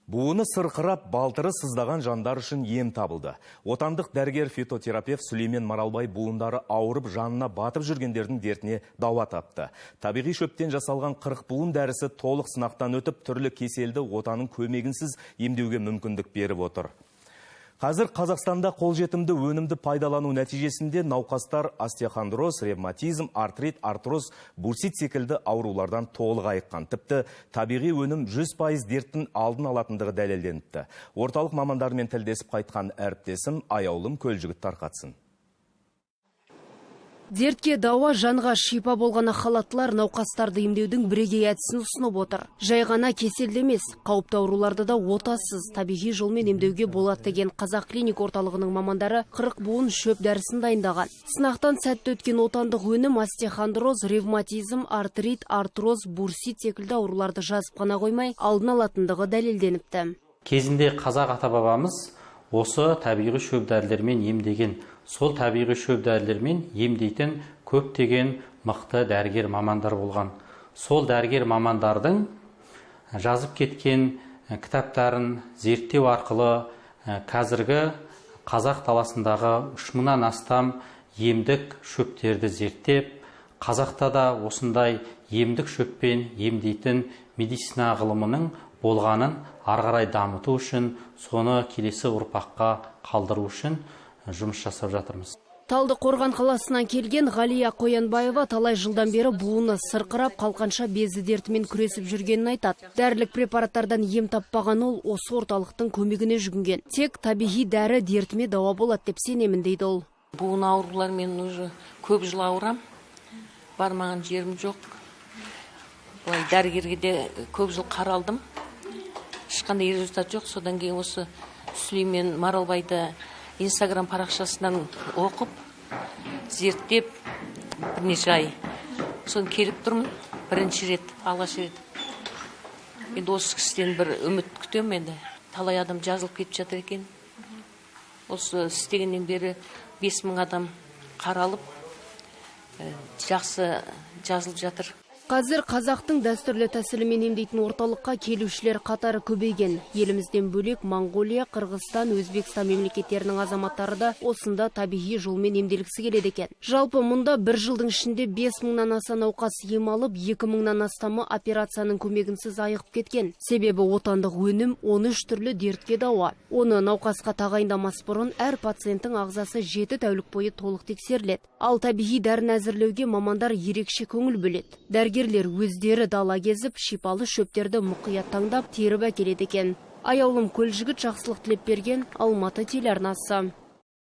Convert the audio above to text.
Буыны сырқырап, балтыры сыздаған жандар үшін ем табылды. Отандық дәрігер фитотерапевт Сүлеймен Маралбай буындары ауырып жанына батып жүргендердің дертіне дауа тапты. Табиғи шөптен жасалған 40 буын дәрісі толық сынақтан өтіп, түрлі кеселді отаның көмегінсіз емдеуге мүмкіндік беріп отыр. Қазір Қазақстанда қолжетімді өнімді пайдалану нәтижесінде науқастар остеохондроз, ревматизм, артрит, артроз, бурсит секілді аурулардан толық айыққан. Тіпті табиғи өнім 100% дерттің алдын алатындығы дәлелденіпті. Орталық мамандармен тілдесіп қайтқан әріптесім Аяулым Көлжігіт тарқатсын. Дертке дауа, жанға шипа болған халатлар науқастарды емдеудің бірегей әдісін ұсынып отыр. Жай ғана кеселді емес, қауіпті ауруларды да отасыз, табиғи жолмен емдеуге болады деген Қазақ клиник орталығының мамандары 40 буын шөп дәрісін дайындаған. Сынақтан сәтті өткен отандық өнім остеохондроз, ревматизм, артрит, артроз, бурсит секілді ауруларды жазып қана қоймай, алдын алатындығы дәлелденіпті. Кезінде қазақ ата-бабамыз осы табиғи шөп дәрілермен емдеген. Сол табиғи шөп дәрілермен емдейтін көптеген мықты дәрігер мамандар болған. Сол дәрігер мамандардың жазып кеткен кітаптарын зерттеу арқылы қазіргі қазақ даласындағы 3000-нан астам емдік шөптерді зерттеп, қазақта да осындай емдік шөппен емдейтін медицина ғылымының болғанын арғарай дамыту үшін, соны келесі ұрпаққа қалдыру үшін жұмыс жасап жатырмыз. Талдықорған қаласынан келген Ғалия Қоянбаева талай жылдан бері буыны сырқырап, қалқанша безі дертімен күресіп жүргенін айтады. Дәрілік препараттардан ем таппаған ол осы орталықтың көмегіне жүгінген. Тек табиғи дәрі дертіме дауа болады деп сенемін дейді ол. Буын аурулар мен уже көп жыл ауырам. Бармаған жерім жоқ. Бұлай дәрігерге де көп жыл қаралдым. Ешқандай результат жоқ. Содан кейін осы Сүлеймен Маралбайды Инстаграм парақшасынан оқып, зерттеп бірнеше ай. Соны келіп тұрмын, бірінші рет, алғаш рет. Енді осы кісіден бір үміт күтем енді. Талай адам жазылып кетіп жатыр екен. Осы істегеннен бері 5000 адам қаралып, жақсы жазылып жатыр. Қазір қазақтың дәстүрлі тәсілімен емдейтін орталыққа келушілер қатары көбейген. Елімізден бөлек Моңғолия, Қырғызстан, Өзбекстан мемлекеттерінің азаматтары да осында табиғи жолмен емделгісі келеді екен. Жалпы мұнда бір жылдың ішінде 5000-нан аса науқас ем алып, 2000-нан астамы операцияның көмегінсіз айығып кеткен. Себебі отандық өнім 13 түрлі дертке дауа. Оны науқасқа тағайындамас бұрын әр пациенттің ағзасы 7 тәулік бойы толық тексеріледі. Ал табиғи дәріні әзірлеуге мамандар ерекше көңіл бөледі. Дәрігерлер өздері дала кезіп, шипалы шөптерді мұқият таңдап, теріп әкеледі екен. Аяулым Көлжігіт, Жақсылық Тілепберген, Алматы телеарнасы.